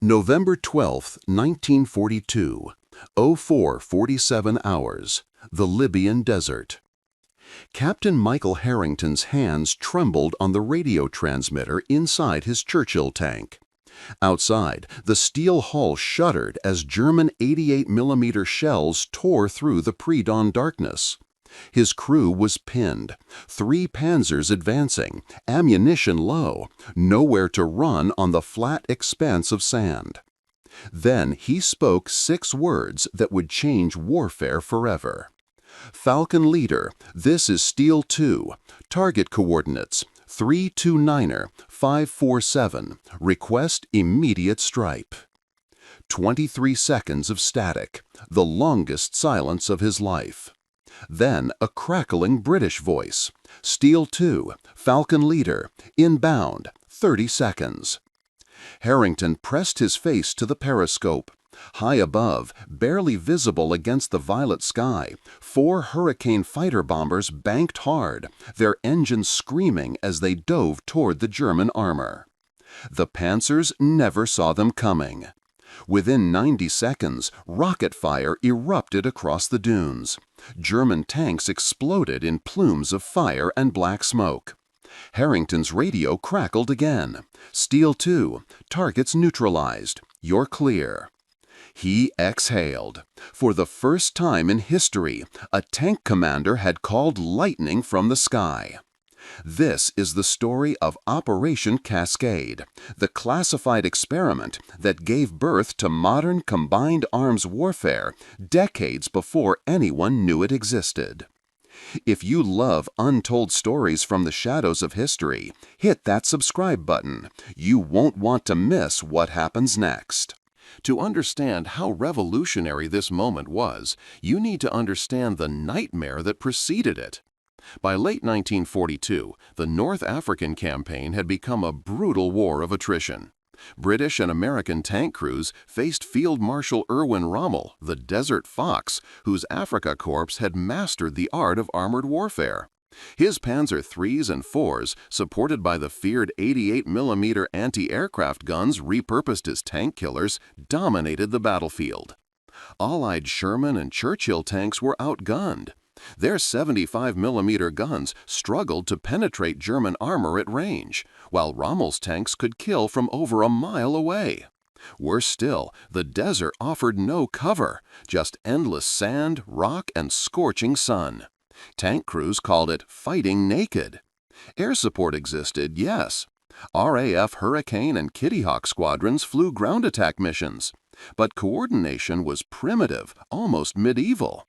November 12, 1942, 04:47 hours, the Libyan desert. Captain Michael Harrington's hands trembled on the radio transmitter inside his Churchill tank. Outside, the steel hull shuddered as German 88mm shells tore through the pre-dawn darkness. His crew was pinned, 3 panzers advancing, ammunition low, nowhere to run on the flat expanse of sand. Then he spoke 6 words that would change warfare forever. "Falcon Leader, this is Steel 2. Target coordinates 329er 547. Request immediate strike." 23 seconds of static, the longest silence of his life. Then a crackling British voice. "Steel 2, Falcon Leader, inbound, 30 seconds." Harrington pressed his face to the periscope. High above, barely visible against the violet sky, 4 Hurricane fighter bombers banked hard, their engines screaming as they dove toward the German armor. The Panzers never saw them coming. Within 90 seconds, rocket fire erupted across the dunes. German tanks exploded in plumes of fire and black smoke. Harrington's radio crackled again. "Steel 2, targets neutralized. You're clear." He exhaled. For the first time in history, a tank commander had called lightning from the sky. This is the story of Operation Cascade, the classified experiment that gave birth to modern combined arms warfare decades before anyone knew it existed. If you love untold stories from the shadows of history, hit that subscribe button. You won't want to miss what happens next. To understand how revolutionary this moment was, you need to understand the nightmare that preceded it. By late 1942, the North African campaign had become a brutal war of attrition. British and American tank crews faced Field Marshal Erwin Rommel, the Desert Fox, whose Africa Corps had mastered the art of armored warfare. His Panzer IIIs and IVs, supported by the feared 88mm anti-aircraft guns repurposed as tank killers, dominated the battlefield. Allied Sherman and Churchill tanks were outgunned. Their 75mm guns struggled to penetrate German armor at range, while Rommel's tanks could kill from over a mile away. Worse still, the desert offered no cover, just endless sand, rock, and scorching sun. Tank crews called it fighting naked. Air support existed, yes. RAF Hurricane and Kitty Hawk squadrons flew ground attack missions. But coordination was primitive, almost medieval.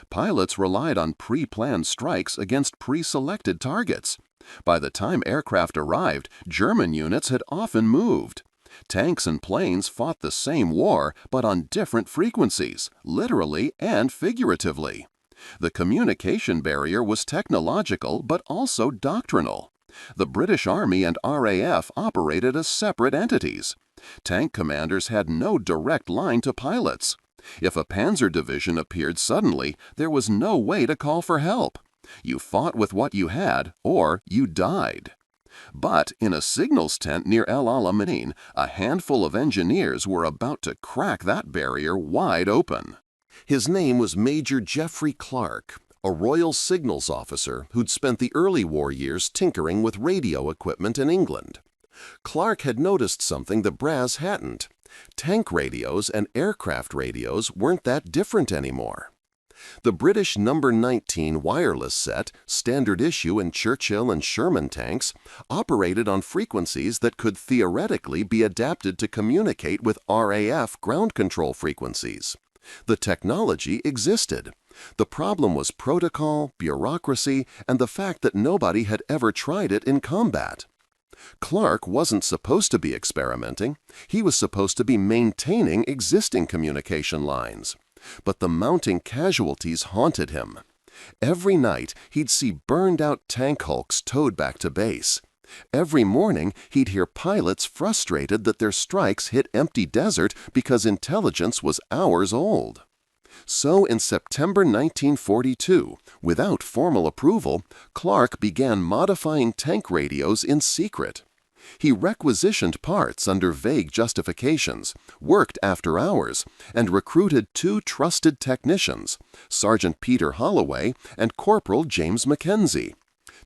Pilots relied on pre-planned strikes against pre-selected targets. By the time aircraft arrived, German units had often moved. Tanks and planes fought the same war, but on different frequencies, literally and figuratively. The communication barrier was technological but also doctrinal. The British Army and RAF operated as separate entities. Tank commanders had no direct line to pilots. If a panzer division appeared suddenly, there was no way to call for help. You fought with what you had, or you died. But in a signals tent near El Alamein, a handful of engineers were about to crack that barrier wide open. His name was Major Geoffrey Clark, a Royal Signals officer who'd spent the early war years tinkering with radio equipment in England. Clark had noticed something the brass hadn't. Tank radios and aircraft radios weren't that different anymore. The British No. 19 wireless set, standard issue in Churchill and Sherman tanks, operated on frequencies that could theoretically be adapted to communicate with RAF ground control frequencies. The technology existed. The problem was protocol, bureaucracy, and the fact that nobody had ever tried it in combat. Clark wasn't supposed to be experimenting. He was supposed to be maintaining existing communication lines. But the mounting casualties haunted him. Every night, he'd see burned-out tank hulks towed back to base. Every morning, he'd hear pilots frustrated that their strikes hit empty desert because intelligence was hours old. So in September 1942, without formal approval, Clark began modifying tank radios in secret. He requisitioned parts under vague justifications, worked after hours, and recruited 2 trusted technicians, Sergeant Peter Holloway and Corporal James Mackenzie.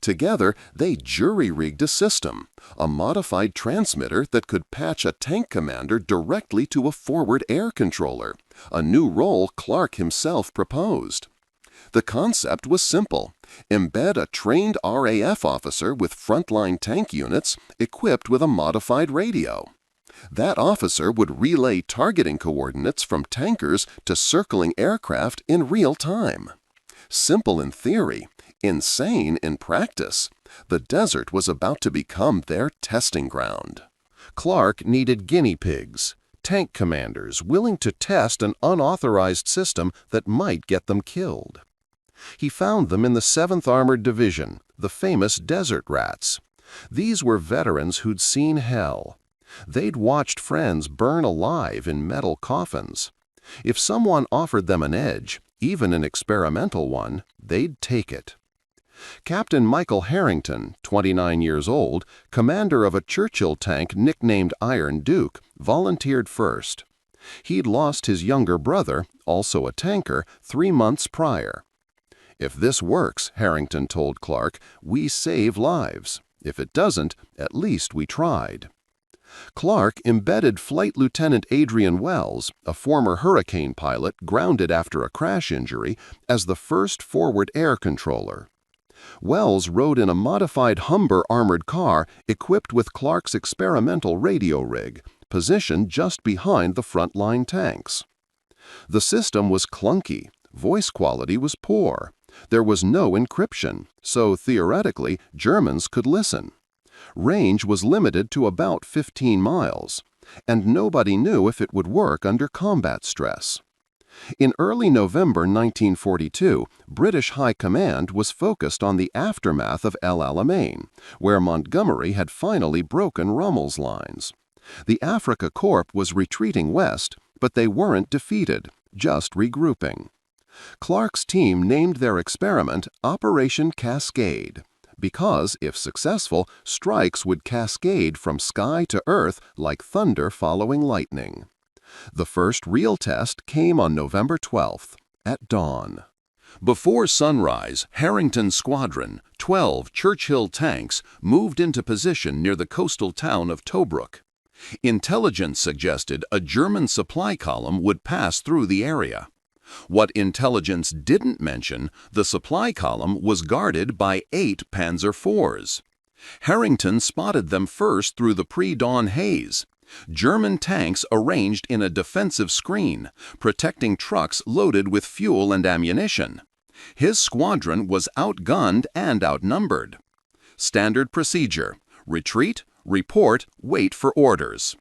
Together, they jury-rigged a system, a modified transmitter that could patch a tank commander directly to a forward air controller, a new role Clark himself proposed. The concept was simple. Embed a trained RAF officer with frontline tank units equipped with a modified radio. That officer would relay targeting coordinates from tankers to circling aircraft in real time. Simple in theory, insane in practice, the desert was about to become their testing ground. Clark needed guinea pigs, tank commanders willing to test an unauthorized system that might get them killed. He found them in the 7th Armored Division, the famous Desert Rats. These were veterans who'd seen hell. They'd watched friends burn alive in metal coffins. If someone offered them an edge, even an experimental one, they'd take it. Captain Michael Harrington, 29 years old, commander of a Churchill tank nicknamed Iron Duke, volunteered first. He'd lost his younger brother, also a tanker, 3 months prior. "If this works," Harrington told Clark, "we save lives. If it doesn't, at least we tried." Clark embedded Flight Lieutenant Adrian Wells, a former Hurricane pilot grounded after a crash injury, as the first forward air controller. Wells rode in a modified Humber armored car equipped with Clark's experimental radio rig, positioned just behind the front-line tanks. The system was clunky, voice quality was poor. There was no encryption, so theoretically Germans could listen. Range was limited to about 15 miles, and nobody knew if it would work under combat stress. In early November 1942, British High Command was focused on the aftermath of El Alamein, where Montgomery had finally broken Rommel's lines. The Africa Corps was retreating west, but they weren't defeated, just regrouping. Clark's team named their experiment Operation Cascade, because, if successful, strikes would cascade from sky to earth like thunder following lightning. The first real test came on November 12th, at dawn. Before sunrise, Harrington's squadron, 12 Churchill tanks, moved into position near the coastal town of Tobruk. Intelligence suggested a German supply column would pass through the area. What intelligence didn't mention, the supply column was guarded by 8 Panzer IVs. Harrington spotted them first through the pre-dawn haze. German tanks arranged in a defensive screen, protecting trucks loaded with fuel and ammunition. His squadron was outgunned and outnumbered. Standard procedure: retreat, report, wait for orders.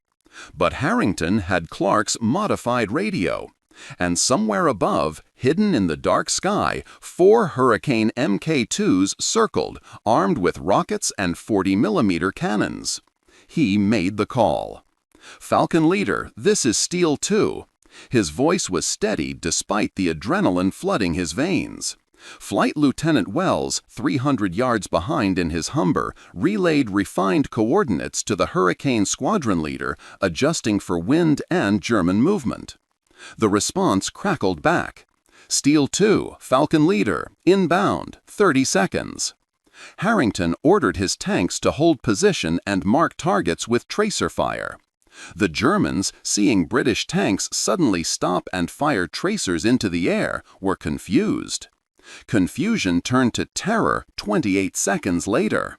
But Harrington had Clark's modified radio. And somewhere above, hidden in the dark sky, 4 Hurricane Mk2s circled, armed with rockets and 40mm cannons. He made the call. "Falcon Leader, this is Steel 2. His voice was steady despite the adrenaline flooding his veins. Flight Lieutenant Wells, 300 yards behind in his Humber, relayed refined coordinates to the Hurricane Squadron Leader, adjusting for wind and German movement. The response crackled back. "Steel 2, Falcon Leader, inbound, 30 seconds. Harrington ordered his tanks to hold position and mark targets with tracer fire. The Germans, seeing British tanks suddenly stop and fire tracers into the air, were confused. Confusion turned to terror 28 seconds later.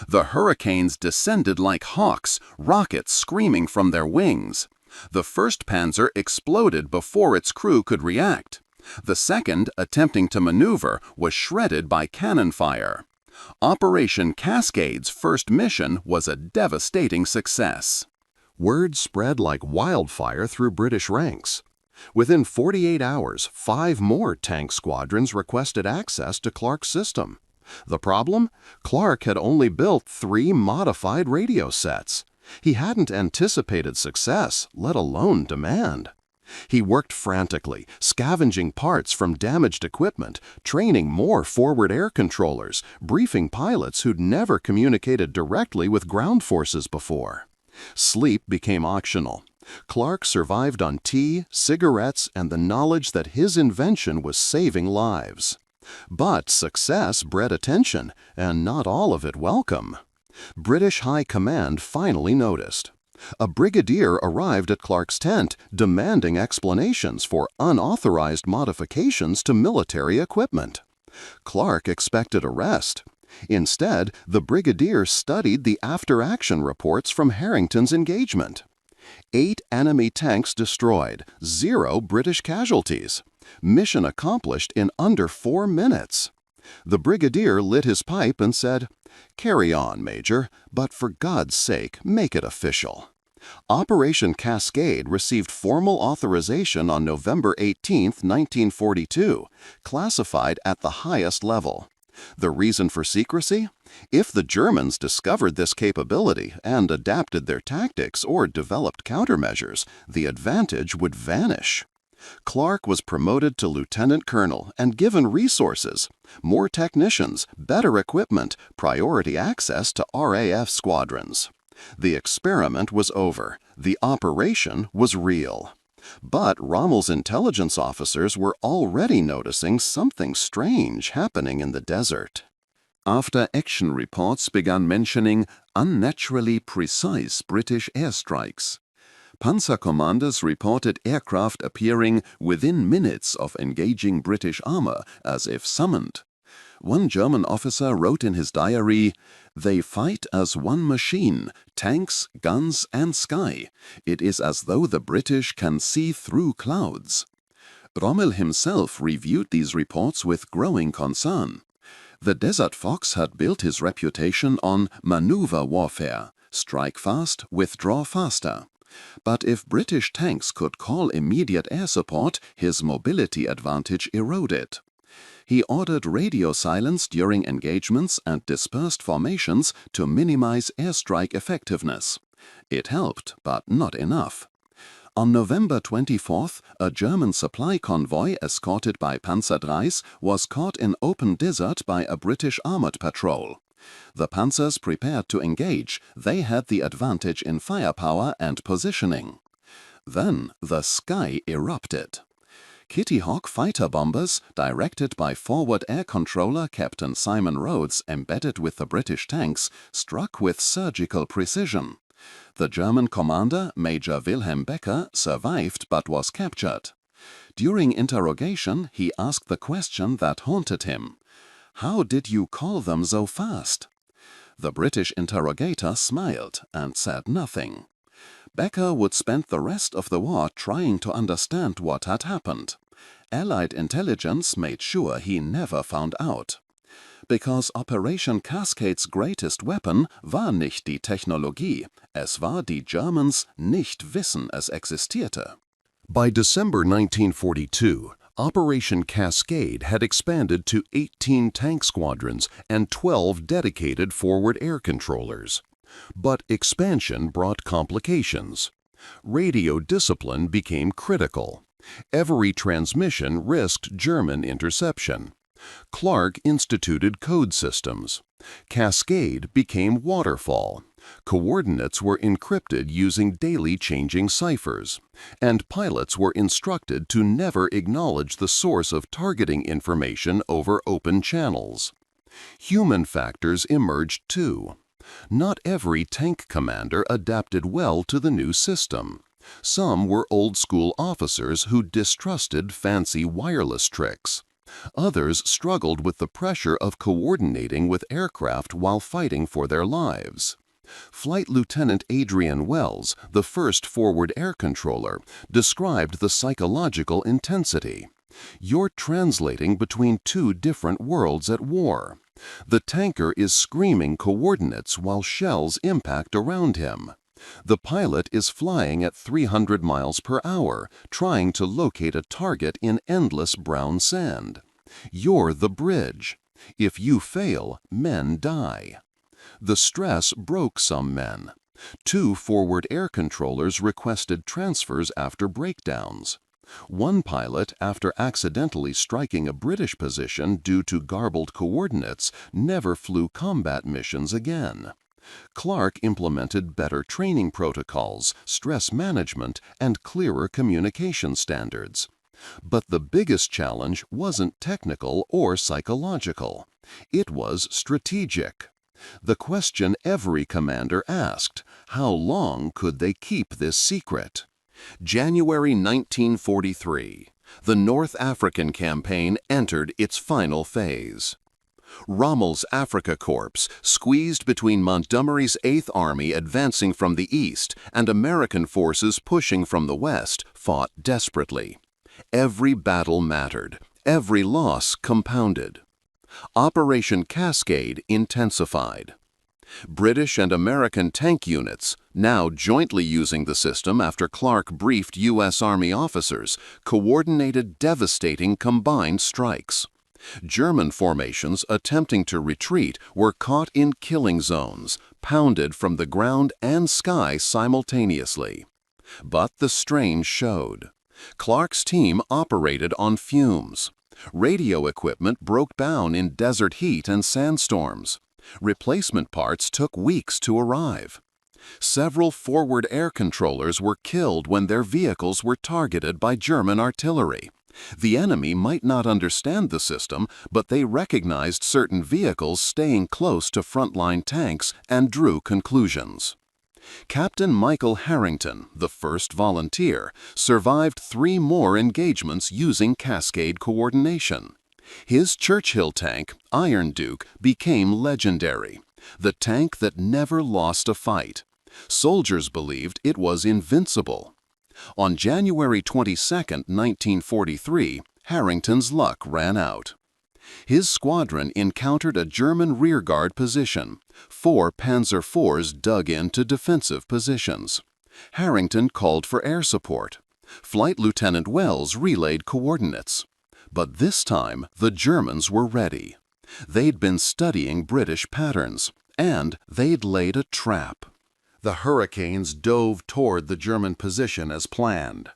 The Hurricanes descended like hawks, rockets screaming from their wings. The first Panzer exploded before its crew could react. The second, attempting to maneuver, was shredded by cannon fire. Operation Cascade's first mission was a devastating success." Word spread like wildfire through British ranks. Within 48 hours, 5 more tank squadrons requested access to Clark's system. The problem? Clark had only built 3 modified radio sets. He hadn't anticipated success, let alone demand. He worked frantically, scavenging parts from damaged equipment, training more forward air controllers, briefing pilots who'd never communicated directly with ground forces before. Sleep became optional. Clark survived on tea, cigarettes, and the knowledge that his invention was saving lives. But success bred attention, and not all of it welcome. British High Command finally noticed. A brigadier arrived at Clark's tent, demanding explanations for unauthorized modifications to military equipment. Clark expected arrest. Instead, the brigadier studied the after-action reports from Harrington's engagement. 8 enemy tanks destroyed, 0 British casualties. Mission accomplished in under 4 minutes. The brigadier lit his pipe and said, "Carry on, Major, but for God's sake, make it official." Operation Cascade received formal authorization on November 18, 1942, classified at the highest level. The reason for secrecy? If the Germans discovered this capability and adapted their tactics or developed countermeasures, the advantage would vanish. Clark was promoted to lieutenant colonel and given resources, more technicians, better equipment, priority access to RAF squadrons. The experiment was over. The operation was real. But Rommel's intelligence officers were already noticing something strange happening in the desert. After-action reports began mentioning unnaturally precise British airstrikes. Panzer commanders reported aircraft appearing within minutes of engaging British armor, as if summoned. One German officer wrote in his diary, "They fight as one machine, tanks, guns, and sky. It is as though the British can see through clouds." Rommel himself reviewed these reports with growing concern. The Desert Fox had built his reputation on maneuver warfare, strike fast, withdraw faster. But if British tanks could call immediate air support, his mobility advantage eroded. He ordered radio silence during engagements and dispersed formations to minimize airstrike effectiveness. It helped, but not enough. On November 24th, a German supply convoy escorted by Panzer IIIs was caught in open desert by a British armored patrol. The Panzers prepared to engage. They had the advantage in firepower and positioning. Then the sky erupted. Kitty Hawk fighter bombers, directed by forward air controller Captain Simon Rhodes embedded with the British tanks, struck with surgical precision. The German commander, Major Wilhelm Becker, survived but was captured. During interrogation, he asked the question that haunted him. "How did you call them so fast?" The British interrogator smiled and said nothing. Becker would spend the rest of the war trying to understand what had happened. Allied intelligence made sure he never found out. Because Operation Cascade's greatest weapon war nicht die Technologie, es war die Germans nicht wissen es existierte. By December 1942, Operation Cascade had expanded to 18 tank squadrons and 12 dedicated forward air controllers. But expansion brought complications. Radio discipline became critical. Every transmission risked German interception. Clark instituted code systems. Cascade became waterfall. Coordinates were encrypted using daily changing ciphers, and pilots were instructed to never acknowledge the source of targeting information over open channels. Human factors emerged too. Not every tank commander adapted well to the new system. Some were old-school officers who distrusted fancy wireless tricks. Others struggled with the pressure of coordinating with aircraft while fighting for their lives. Flight Lieutenant Adrian Wells, the first forward air controller, described the psychological intensity. "You're translating between 2 different worlds at war. The tanker is screaming coordinates while shells impact around him. The pilot is flying at 300 miles per hour, trying to locate a target in endless brown sand. You're the bridge. If you fail, men die." The stress broke some men. Two forward air controllers requested transfers after breakdowns. One pilot, after accidentally striking a British position due to garbled coordinates, never flew combat missions again. Clark implemented better training protocols, stress management, and clearer communication standards. But the biggest challenge wasn't technical or psychological. It was strategic. The question every commander asked, how long could they keep this secret? January 1943. The North African campaign entered its final phase. Rommel's Africa Corps, squeezed between Montgomery's 8th Army advancing from the east and American forces pushing from the west, fought desperately. Every battle mattered. Every loss compounded. Operation Cascade intensified. British and American tank units, now jointly using the system after Clark briefed U.S. Army officers, coordinated devastating combined strikes. German formations attempting to retreat were caught in killing zones, pounded from the ground and sky simultaneously. But the strain showed. Clark's team operated on fumes. Radio equipment broke down in desert heat and sandstorms. Replacement parts took weeks to arrive. Several forward air controllers were killed when their vehicles were targeted by German artillery. The enemy might not understand the system, but they recognized certain vehicles staying close to frontline tanks and drew conclusions. Captain Michael Harrington, the first volunteer, survived 3 more engagements using Cascade coordination. His Churchill tank, Iron Duke, became legendary, the tank that never lost a fight. Soldiers believed it was invincible. On January 22, 1943, Harrington's luck ran out. His squadron encountered a German rearguard position. 4 Panzer IVs dug into defensive positions. Harrington called for air support. Flight Lieutenant Wells relayed coordinates. But this time, the Germans were ready. They'd been studying British patterns, and they'd laid a trap. The Hurricanes dove toward the German position as planned.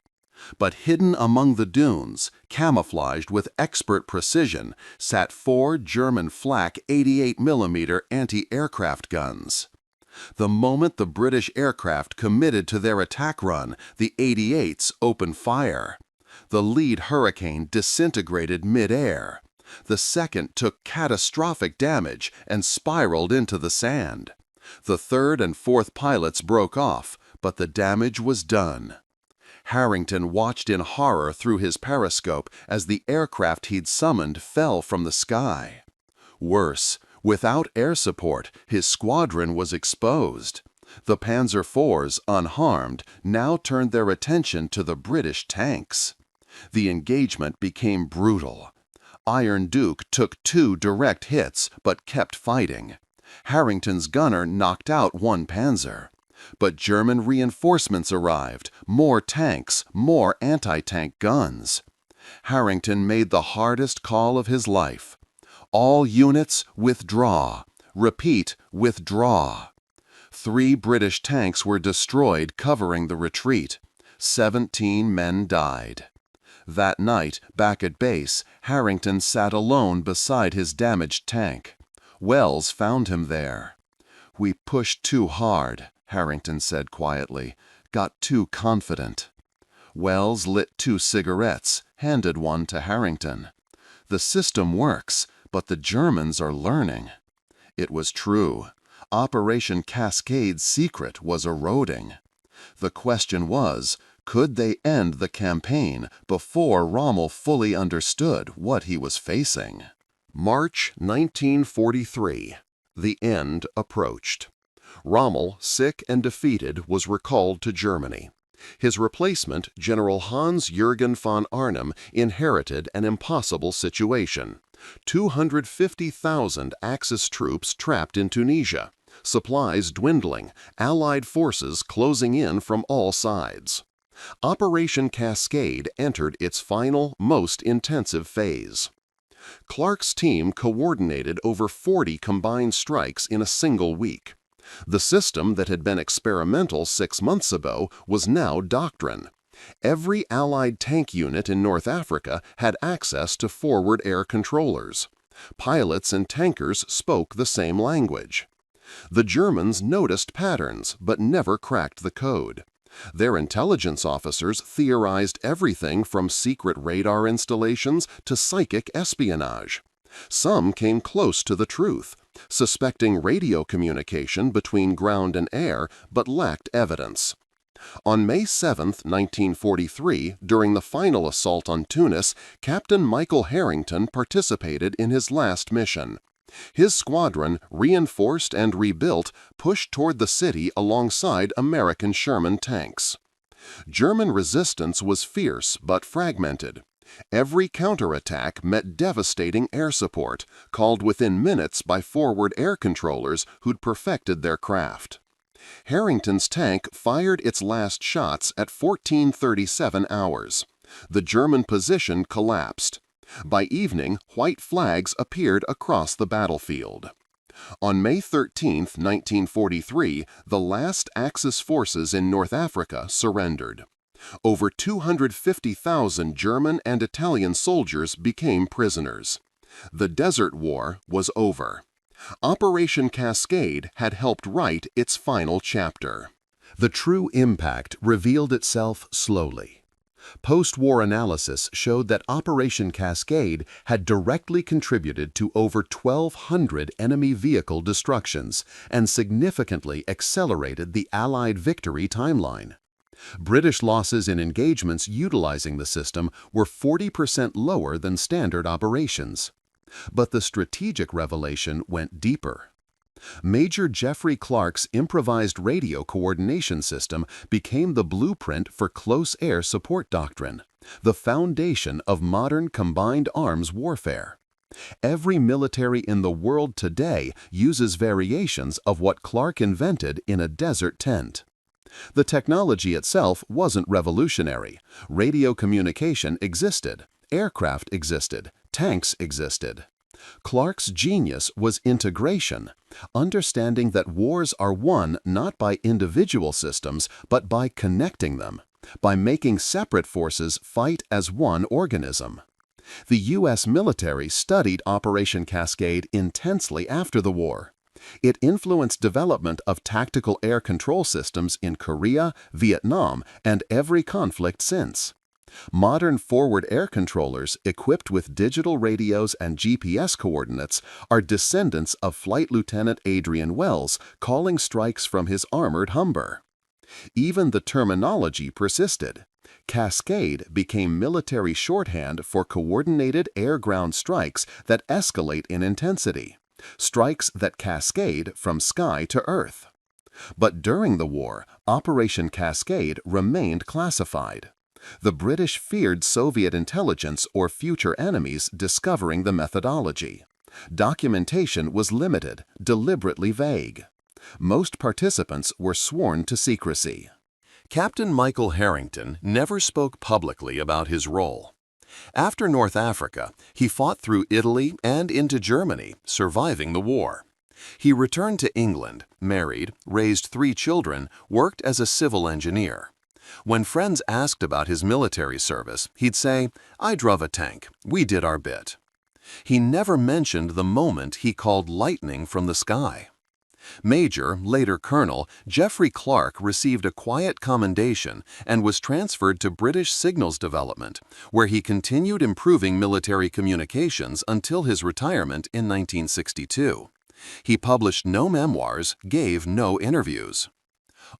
But hidden among the dunes, camouflaged with expert precision, sat 4 German flak 88mm anti-aircraft guns. The moment the British aircraft committed to their attack run, the 88s opened fire. The lead Hurricane disintegrated mid-air. The second took catastrophic damage and spiraled into the sand. The third and fourth pilots broke off, but the damage was done. Harrington watched in horror through his periscope as the aircraft he'd summoned fell from the sky. Worse, without air support, his squadron was exposed. The Panzer IVs, unharmed, now turned their attention to the British tanks. The engagement became brutal. Iron Duke took 2 direct hits but kept fighting. Harrington's gunner knocked out 1 Panzer. But German reinforcements arrived, more tanks, more anti-tank guns. Harrington made the hardest call of his life. All units, withdraw. Repeat, withdraw. 3 British tanks were destroyed covering the retreat. 17 men died. That night, back at base, Harrington sat alone beside his damaged tank. Wells found him there. "We pushed too hard," Harrington said quietly. "Got too confident." Wells lit 2 cigarettes, handed one to Harrington. "The system works, but the Germans are learning." It was true. Operation Cascade's secret was eroding. The question was, could they end the campaign before Rommel fully understood what he was facing? March 1943. The end approached. Rommel, sick and defeated, was recalled to Germany. His replacement, General Hans-Jürgen von Arnim, inherited an impossible situation. 250,000 Axis troops trapped in Tunisia, supplies dwindling, Allied forces closing in from all sides. Operation Cascade entered its final, most intensive phase. Clark's team coordinated over 40 combined strikes in a single week. The system that had been experimental 6 months ago was now doctrine. Every Allied tank unit in North Africa had access to forward air controllers. Pilots and tankers spoke the same language. The Germans noticed patterns but never cracked the code. Their intelligence officers theorized everything from secret radar installations to psychic espionage. Some came close to the truth, suspecting radio communication between ground and air, but lacked evidence. On May 7, 1943, during the final assault on Tunis, Captain Michael Harrington participated in his last mission. His squadron, reinforced and rebuilt, pushed toward the city alongside American Sherman tanks. German resistance was fierce but fragmented. Every counterattack met devastating air support, called within minutes by forward air controllers who'd perfected their craft. Harrington's tank fired its last shots at 14:37 hours. The German position collapsed. By evening, white flags appeared across the battlefield. On May 13, 1943, the last Axis forces in North Africa surrendered. Over 250,000 German and Italian soldiers became prisoners. The Desert War was over. Operation Cascade had helped write its final chapter. The true impact revealed itself slowly. Post-war analysis showed that Operation Cascade had directly contributed to over 1,200 enemy vehicle destructions and significantly accelerated the Allied victory timeline. British losses in engagements utilizing the system were 40% lower than standard operations. But the strategic revelation went deeper. Major Jeffrey Clark's improvised radio coordination system became the blueprint for close air support doctrine, the foundation of modern combined arms warfare. Every military in the world today uses variations of what Clark invented in a desert tent. The technology itself wasn't revolutionary. Radio communication existed, aircraft existed, tanks existed. Clark's genius was integration, understanding that wars are won not by individual systems, but by connecting them, by making separate forces fight as one organism. The U.S. military studied Operation Cascade intensely after the war. It influenced development of tactical air control systems in Korea, Vietnam, and every conflict since. Modern forward air controllers, equipped with digital radios and GPS coordinates, are descendants of Flight Lieutenant Adrian Wells calling strikes from his armored Humber. Even the terminology persisted. Cascade became military shorthand for coordinated air-ground strikes that escalate in intensity, strikes that cascade from sky to earth. But during the war, Operation Cascade remained classified. The British feared Soviet intelligence or future enemies discovering the methodology. Documentation was limited, deliberately vague. Most participants were sworn to secrecy. Captain Michael Harrington never spoke publicly about his role. After North Africa, he fought through Italy and into Germany, surviving the war. He returned to England, married, raised 3 children, worked as a civil engineer. When friends asked about his military service, he'd say, "I drove a tank. We did our bit." He never mentioned the moment he called lightning from the sky. Major, later Colonel, Jeffrey Clark received a quiet commendation and was transferred to British Signals Development, where he continued improving military communications until his retirement in 1962. He published no memoirs, gave no interviews.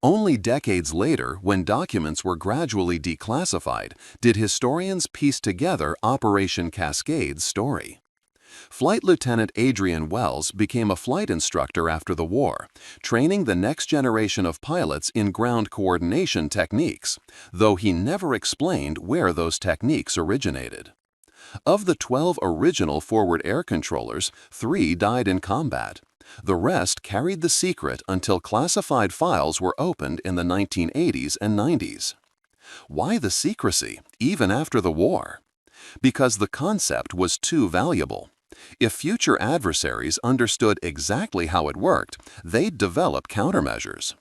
Only decades later, when documents were gradually declassified, did historians piece together Operation Cascade's story. Flight Lieutenant Adrian Wells became a flight instructor after the war, training the next generation of pilots in ground coordination techniques, though he never explained where those techniques originated. Of the 12 original forward air controllers, 3 died in combat. The rest carried the secret until classified files were opened in the 1980s and 90s. Why the secrecy, even after the war? Because the concept was too valuable. If future adversaries understood exactly how it worked, they'd develop countermeasures.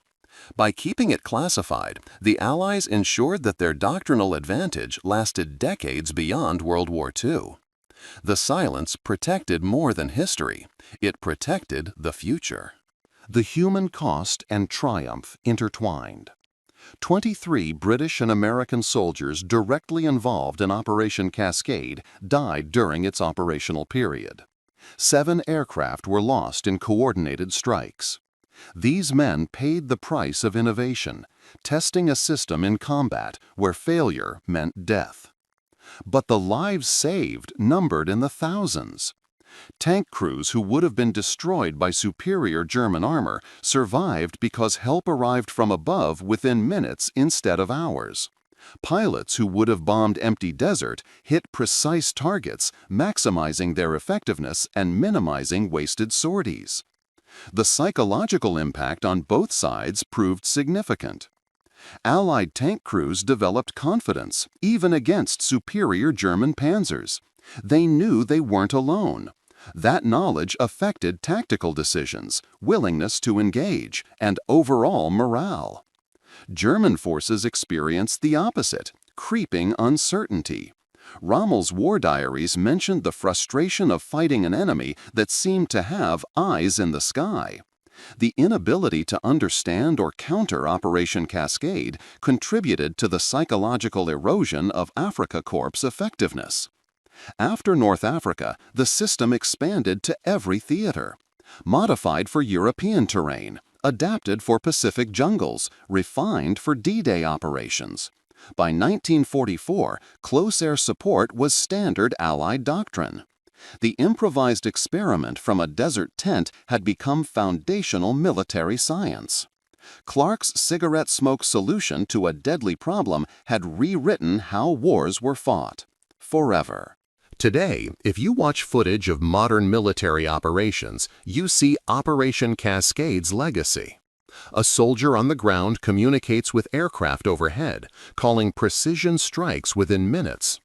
By keeping it classified, the Allies ensured that their doctrinal advantage lasted decades beyond World War II. The silence protected more than history. It protected the future. The human cost and triumph intertwined. 23 British and American soldiers directly involved in Operation Cascade died during its operational period. 7 aircraft were lost in coordinated strikes. These men paid the price of innovation, testing a system in combat where failure meant death. But the lives saved numbered in the thousands. Tank crews who would have been destroyed by superior German armor survived because help arrived from above within minutes instead of hours. Pilots who would have bombed empty desert hit precise targets, maximizing their effectiveness and minimizing wasted sorties. The psychological impact on both sides proved significant. Allied tank crews developed confidence, even against superior German panzers. They knew they weren't alone. That knowledge affected tactical decisions, willingness to engage, and overall morale. German forces experienced the opposite, creeping uncertainty. Rommel's war diaries mentioned the frustration of fighting an enemy that seemed to have eyes in the sky. The inability to understand or counter Operation Cascade contributed to the psychological erosion of Africa Corps' effectiveness. After North Africa, the system expanded to every theater. Modified for European terrain, adapted for Pacific jungles, refined for D-Day operations. By 1944, close air support was standard Allied doctrine. The improvised experiment from a desert tent had become foundational military science. Clark's cigarette smoke solution to a deadly problem had rewritten how wars were fought. Forever. Today, if you watch footage of modern military operations, you see Operation Cascade's legacy. A soldier on the ground communicates with aircraft overhead, calling precision strikes within minutes.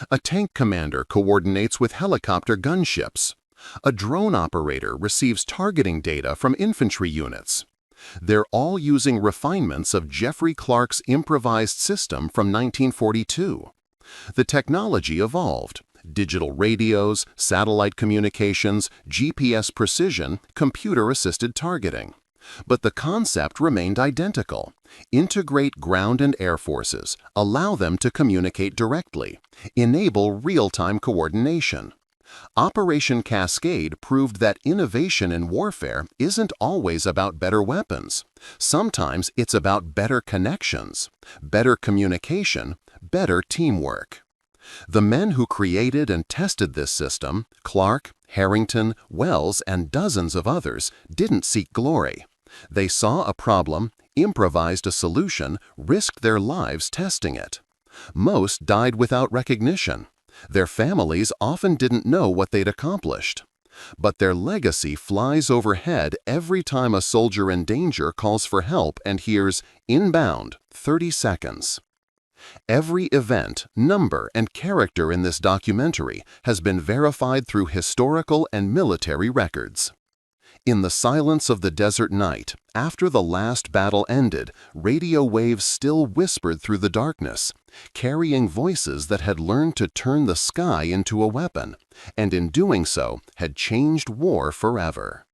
A tank commander coordinates with helicopter gunships. A drone operator receives targeting data from infantry units. They're all using refinements of Jeffrey Clark's improvised system from 1942. The technology evolved. Digital radios, satellite communications, GPS precision, computer-assisted targeting. But the concept remained identical. Integrate ground and air forces, allow them to communicate directly, enable real-time coordination. Operation Cascade proved that innovation in warfare isn't always about better weapons. Sometimes it's about better connections, better communication, better teamwork. The men who created and tested this system, Clark, Harrington, Wells, and dozens of others, didn't seek glory. They saw a problem, improvised a solution, risked their lives testing it. Most died without recognition. Their families often didn't know what they'd accomplished. But their legacy flies overhead every time a soldier in danger calls for help and hears, "Inbound, 30 seconds." Every event, number, and character in this documentary has been verified through historical and military records. In the silence of the desert night, after the last battle ended, radio waves still whispered through the darkness, carrying voices that had learned to turn the sky into a weapon, and in doing so had changed war forever.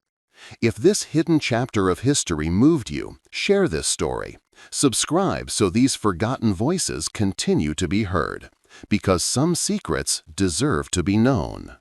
If this hidden chapter of history moved you, share this story. Subscribe so these forgotten voices continue to be heard, because some secrets deserve to be known.